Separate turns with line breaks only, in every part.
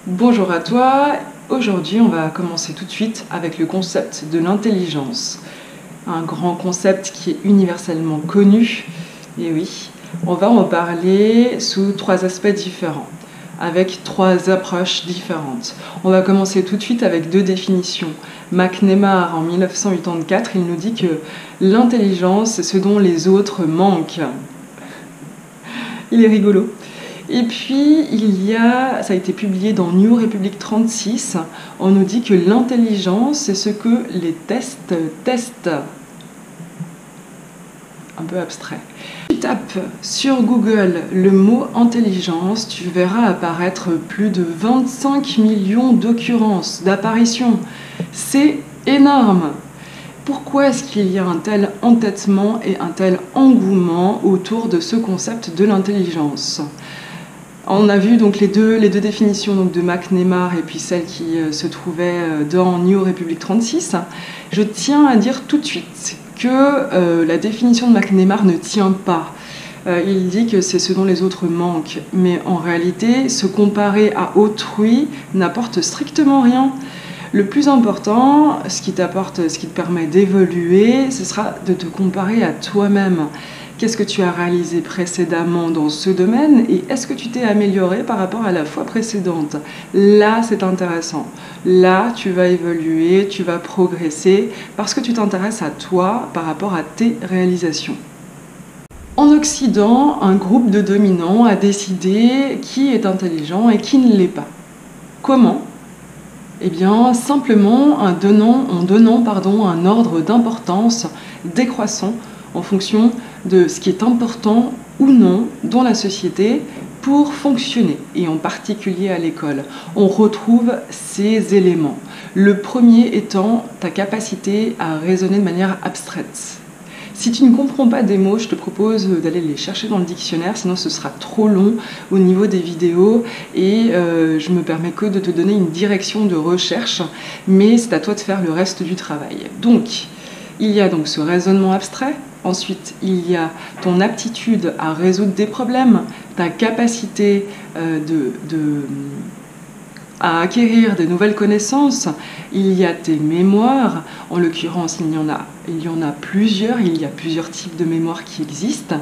Bonjour à toi, aujourd'hui on va commencer tout de suite avec le concept de l'intelligence. Un grand concept qui est universellement connu, et oui, on va en parler sous 3 aspects différents, avec 3 approches différentes. On va commencer tout de suite avec 2 définitions. McNemar en 1984, il nous dit que l'intelligence c'est ce dont les autres manquent. Il est rigolo. Et puis, ça a été publié dans New Republic 36, on nous dit que l'intelligence, c'est ce que les tests testent. Un peu abstrait. Si tu tapes sur Google le mot intelligence, tu verras apparaître plus de 25 millions d'occurrences, d'apparitions. C'est énorme! Pourquoi est-ce qu'il y a un tel entêtement et un tel engouement autour de ce concept de l'intelligence ? On a vu donc les deux définitions donc de McNemar et puis celle qui se trouvait dans New Republic 36. Je tiens à dire tout de suite que la définition de McNemar ne tient pas. Il dit que c'est ce dont les autres manquent, mais en réalité, se comparer à autrui n'apporte strictement rien. Le plus important, ce qui te permet d'évoluer, ce sera de te comparer à toi-même. Qu'est-ce que tu as réalisé précédemment dans ce domaine et est-ce que tu t'es amélioré par rapport à la fois précédente? Là, c'est intéressant. Là, tu vas évoluer, tu vas progresser parce que tu t'intéresses à toi par rapport à tes réalisations. En Occident, un groupe de dominants a décidé qui est intelligent et qui ne l'est pas. Comment ? Eh bien, simplement en donnant un ordre d'importance décroissant en fonction de ce qui est important ou non dans la société pour fonctionner, et en particulier à l'école. On retrouve ces éléments. Le premier étant ta capacité à raisonner de manière abstraite. Si tu ne comprends pas des mots, je te propose d'aller les chercher dans le dictionnaire, sinon ce sera trop long au niveau des vidéos et je me permets que de te donner une direction de recherche, mais c'est à toi de faire le reste du travail. Donc, il y a donc ce raisonnement abstrait. Ensuite, il y a ton aptitude à résoudre des problèmes, ta capacité à acquérir de nouvelles connaissances. Il y a tes mémoires, en l'occurrence il y en a plusieurs, il y a plusieurs types de mémoires qui existent.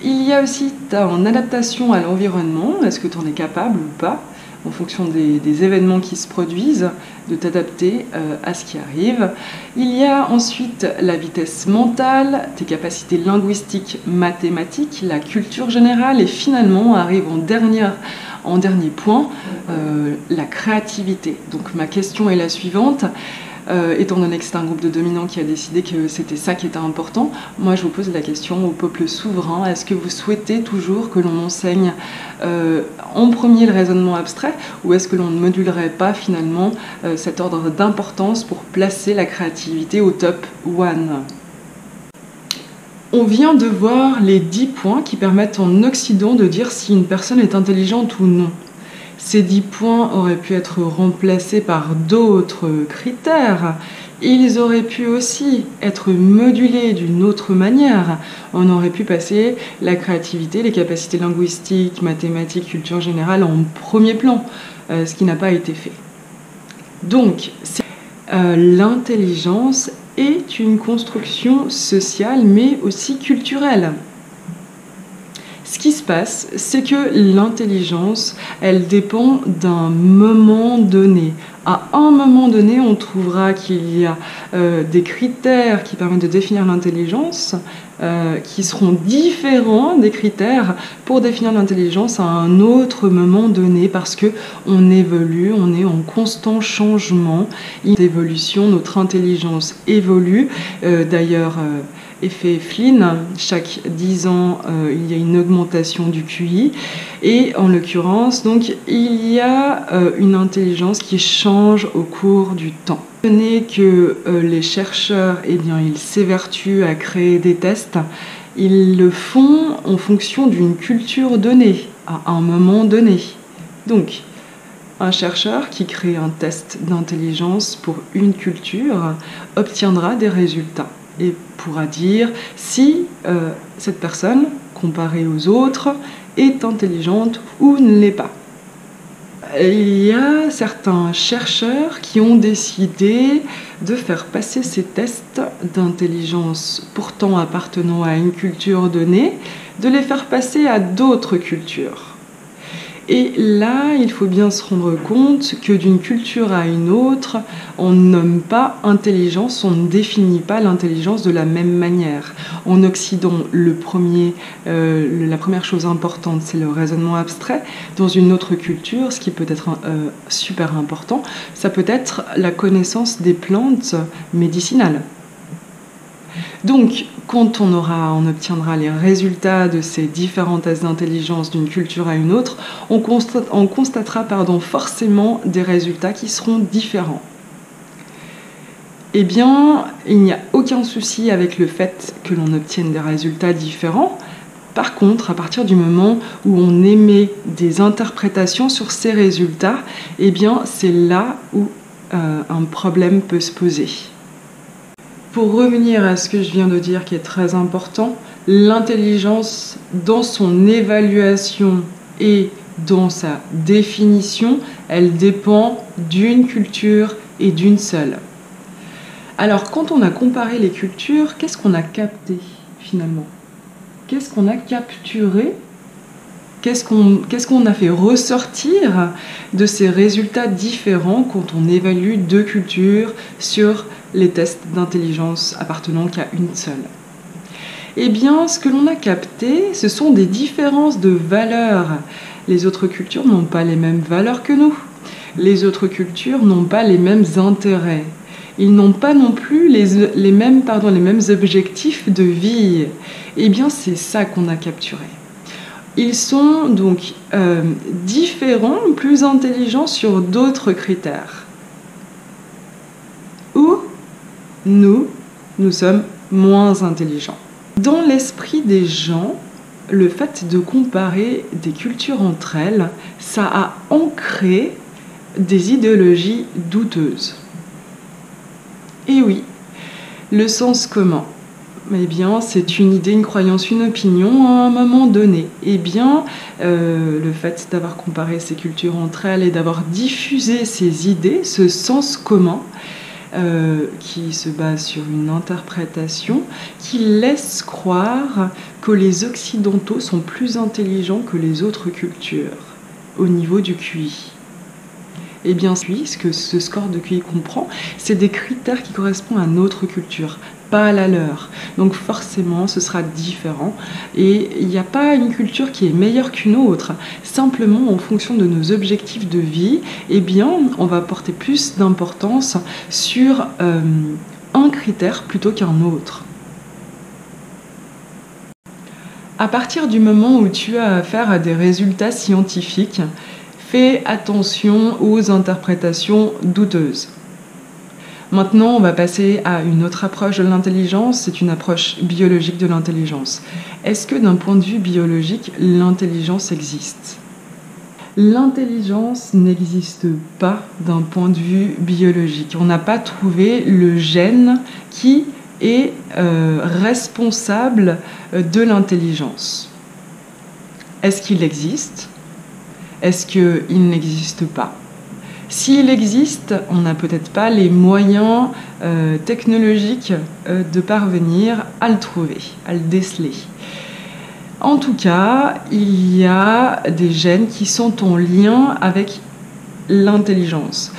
Il y a aussi ton adaptation à l'environnement, est-ce que tu en es capable ou pas, en fonction des événements qui se produisent, de t'adapter à ce qui arrive. Il y a ensuite la vitesse mentale, tes capacités linguistiques, mathématiques, la culture générale et finalement arrive en dernier point, la créativité. Donc ma question est la suivante. Étant donné que c'est un groupe de dominants qui a décidé que c'était ça qui était important, moi je vous pose la question au peuple souverain, est-ce que vous souhaitez toujours que l'on enseigne en premier le raisonnement abstrait ou est-ce que l'on ne modulerait pas finalement cet ordre d'importance pour placer la créativité au top 1 ? On vient de voir les 10 points qui permettent en Occident de dire si une personne est intelligente ou non. Ces 10 points auraient pu être remplacés par d'autres critères. Ils auraient pu aussi être modulés d'une autre manière. On aurait pu passer la créativité, les capacités linguistiques, mathématiques, culture générale en premier plan, ce qui n'a pas été fait. Donc, l'intelligence est une construction sociale mais aussi culturelle. Ce qui se passe, c'est que l'intelligence, elle dépend d'un moment donné. À un moment donné, on trouvera qu'il y a des critères qui permettent de définir l'intelligence, qui seront différents des critères pour définir l'intelligence à un autre moment donné, parce que on évolue, on est en constant changement. L'évolution, notre intelligence évolue. D'ailleurs, effet Flynn, chaque 10 ans, il y a une augmentation du QI. Et en l'occurrence, donc, il y a une intelligence qui change au cours du temps. Tenez que les chercheurs, eh bien, ils s'évertuent à créer des tests. Ils le font en fonction d'une culture donnée, à un moment donné. Donc, un chercheur qui crée un test d'intelligence pour une culture obtiendra des résultats et pourra dire si cette personne, comparée aux autres, est intelligente ou ne l'est pas. il y a certains chercheurs qui ont décidé de faire passer ces tests d'intelligence pourtant appartenant à une culture donnée, de les faire passer à d'autres cultures. Et là, il faut bien se rendre compte que d'une culture à une autre, on ne nomme pas intelligence, on ne définit pas l'intelligence de la même manière. En Occident, la première chose importante, c'est le raisonnement abstrait. Dans une autre culture, ce qui peut être super important, ça peut être la connaissance des plantes médicinales. Donc, quand on obtiendra les résultats de ces différents tests d'intelligence d'une culture à une autre, on constatera forcément des résultats qui seront différents. Eh bien, il n'y a aucun souci avec le fait que l'on obtienne des résultats différents. Par contre, à partir du moment où on émet des interprétations sur ces résultats, eh bien, c'est là où un problème peut se poser. Pour revenir à ce que je viens de dire qui est très important, l'intelligence dans son évaluation et dans sa définition, elle dépend d'une culture et d'une seule. Alors quand on a comparé les cultures, qu'est-ce qu'on a capté finalement? Qu'est-ce qu'on a capturé? Qu'est-ce qu'on a fait ressortir de ces résultats différents quand on évalue deux cultures sur les tests d'intelligence appartenant qu'à une seule? Eh bien, ce que l'on a capté, ce sont des différences de valeurs. Les autres cultures n'ont pas les mêmes valeurs que nous. Les autres cultures n'ont pas les mêmes intérêts. Ils n'ont pas non plus les mêmes objectifs de vie. Eh bien, c'est ça qu'on a capturé. Ils sont donc différents, plus intelligents sur d'autres critères. Ou nous sommes moins intelligents. Dans l'esprit des gens, le fait de comparer des cultures entre elles, ça a ancré des idéologies douteuses. Et oui, le sens commun. Eh bien, c'est une idée, une croyance, une opinion à un moment donné. Eh bien, le fait d'avoir comparé ces cultures entre elles et d'avoir diffusé ces idées, ce sens commun, qui se base sur une interprétation, qui laisse croire que les Occidentaux sont plus intelligents que les autres cultures au niveau du QI. Eh bien, ce que ce score de QI comprend, c'est des critères qui correspondent à notre culture, pas à la leur. Donc forcément, ce sera différent. Et il n'y a pas une culture qui est meilleure qu'une autre. Simplement, en fonction de nos objectifs de vie, eh bien, on va porter plus d'importance sur un critère plutôt qu'un autre. À partir du moment où tu as affaire à des résultats scientifiques, fais attention aux interprétations douteuses. Maintenant, on va passer à une autre approche de l'intelligence, c'est une approche biologique de l'intelligence. Est-ce que d'un point de vue biologique, l'intelligence existe ? L'intelligence n'existe pas d'un point de vue biologique. On n'a pas trouvé le gène qui est responsable de l'intelligence. Est-ce qu'il existe ? Est-ce qu'il n'existe pas ? S'il existe, on n'a peut-être pas les moyens technologiques de parvenir à le trouver, à le déceler. En tout cas, il y a des gènes qui sont en lien avec l'intelligence.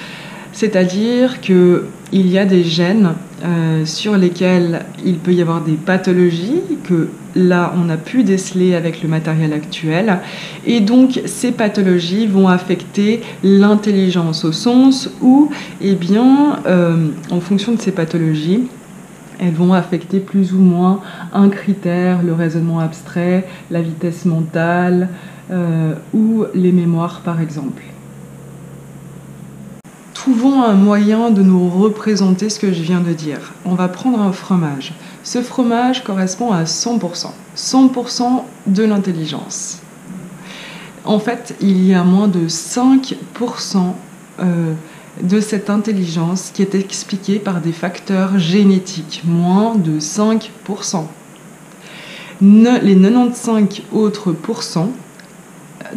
C'est-à-dire qu'il y a des gènes sur lesquels il peut y avoir des pathologies que là on a pu déceler avec le matériel actuel, et donc ces pathologies vont affecter l'intelligence au sens où, eh bien, en fonction de ces pathologies, elles vont affecter plus ou moins un critère, le raisonnement abstrait, la vitesse mentale ou les mémoires par exemple. Trouvons un moyen de nous représenter ce que je viens de dire. On va prendre un fromage. Ce fromage correspond à 100%. 100% de l'intelligence. En fait, il y a moins de 5% de cette intelligence qui est expliquée par des facteurs génétiques. Moins de 5%. Les 95 autres pourcents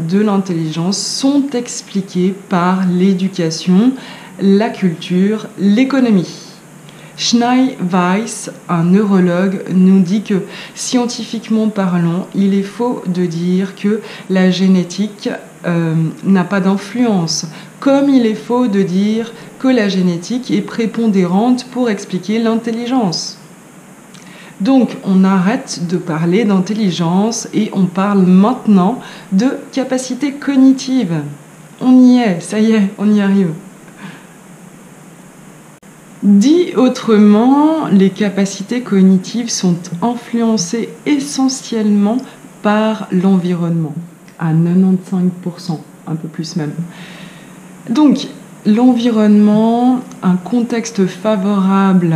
de l'intelligence sont expliquées par l'éducation, la culture, l'économie. Schnei Weiss, un neurologue, nous dit que, scientifiquement parlant, il est faux de dire que la génétique n'a pas d'influence, comme il est faux de dire que la génétique est prépondérante pour expliquer l'intelligence. Donc, on arrête de parler d'intelligence et on parle maintenant de capacité cognitive. On y est, ça y est, on y arrive. Dit autrement, les capacités cognitives sont influencées essentiellement par l'environnement, à 95%, un peu plus même. Donc, l'environnement, un contexte favorable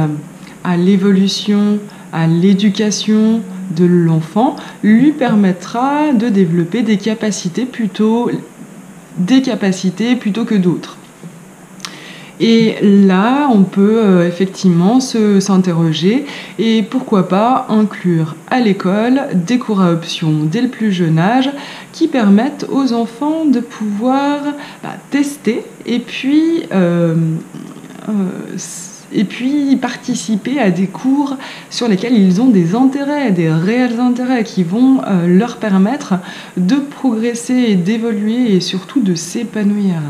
à l'évolution, à l'éducation de l'enfant, lui permettra de développer des capacités plutôt que d'autres. Et là, on peut effectivement s'interroger et pourquoi pas inclure à l'école des cours à option dès le plus jeune âge qui permettent aux enfants de pouvoir tester et puis participer à des cours sur lesquels ils ont des intérêts, des réels intérêts qui vont leur permettre de progresser et d'évoluer et surtout de s'épanouir.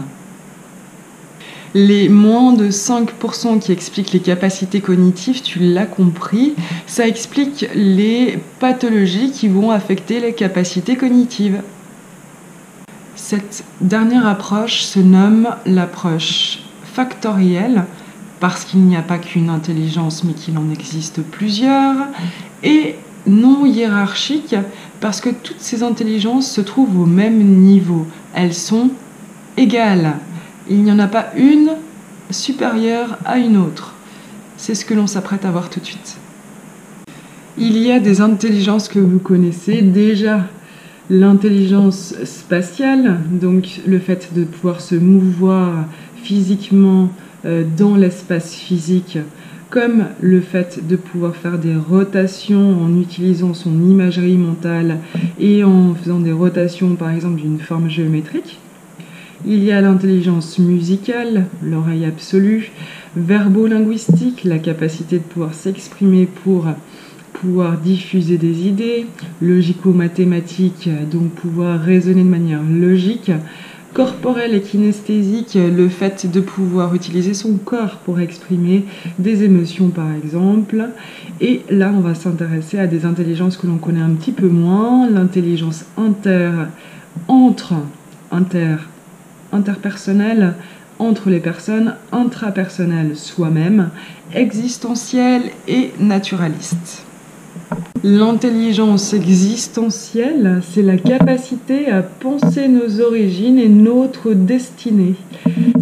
Les moins de 5% qui expliquent les capacités cognitives, tu l'as compris, ça explique les pathologies qui vont affecter les capacités cognitives. Cette dernière approche se nomme l'approche factorielle, parce qu'il n'y a pas qu'une intelligence, mais qu'il en existe plusieurs, et non hiérarchique, parce que toutes ces intelligences se trouvent au même niveau. Elles sont égales. Il n'y en a pas une supérieure à une autre. C'est ce que l'on s'apprête à voir tout de suite. Il y a des intelligences que vous connaissez déjà. L'intelligence spatiale, donc le fait de pouvoir se mouvoir physiquement dans l'espace physique, comme le fait de pouvoir faire des rotations en utilisant son imagerie mentale et en faisant des rotations par exemple d'une forme géométrique. Il y a l'intelligence musicale, l'oreille absolue, verbo-linguistique, la capacité de pouvoir s'exprimer pour pouvoir diffuser des idées, logico-mathématique, donc pouvoir raisonner de manière logique, corporelle et kinesthésique, le fait de pouvoir utiliser son corps pour exprimer des émotions par exemple. Et là, on va s'intéresser à des intelligences que l'on connaît un petit peu moins, l'intelligence interpersonnelle entre les personnes, intrapersonnelle soi-même, existentielle et naturaliste. L'intelligence existentielle, c'est la capacité à penser nos origines et notre destinée.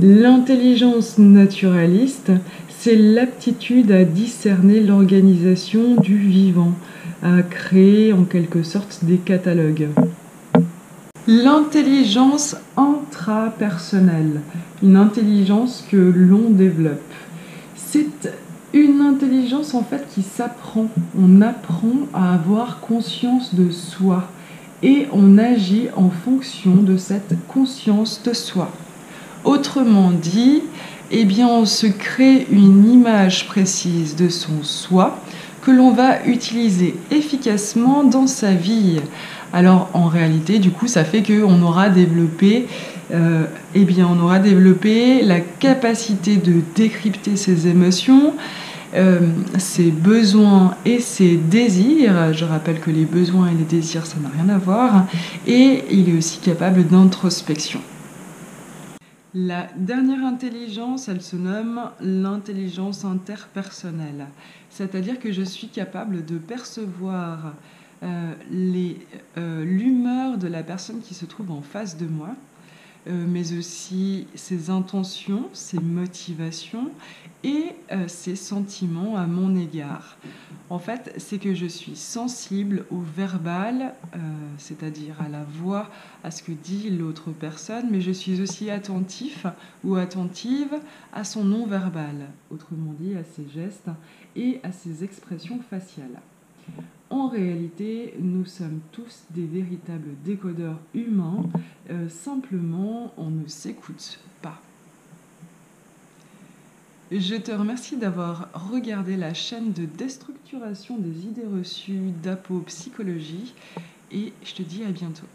L'intelligence naturaliste, c'est l'aptitude à discerner l'organisation du vivant, à créer en quelque sorte des catalogues. L'intelligence intrapersonnelle, une intelligence que l'on développe. C'est une intelligence en fait qui s'apprend. On apprend à avoir conscience de soi et on agit en fonction de cette conscience de soi. Autrement dit, on se crée une image précise de son soi que l'on va utiliser efficacement dans sa vie. Alors en réalité, du coup, ça fait qu'on aura développé la capacité de décrypter ses émotions, ses besoins et ses désirs. Je rappelle que les besoins et les désirs, ça n'a rien à voir. Et il est aussi capable d'introspection. La dernière intelligence, elle se nomme l'intelligence interpersonnelle. C'est-à-dire que je suis capable de percevoir l'humeur de la personne qui se trouve en face de moi, mais aussi ses intentions, ses motivations et ses sentiments à mon égard. En fait, c'est que je suis sensible au verbal, c'est-à-dire à la voix, à ce que dit l'autre personne, mais je suis aussi attentif ou attentive à son non-verbal, autrement dit à ses gestes et à ses expressions faciales. En réalité, nous sommes tous des véritables décodeurs humains, simplement on ne s'écoute pas. Je te remercie d'avoir regardé la chaîne de déstructuration des idées reçues d'Apo Psychologie et je te dis à bientôt.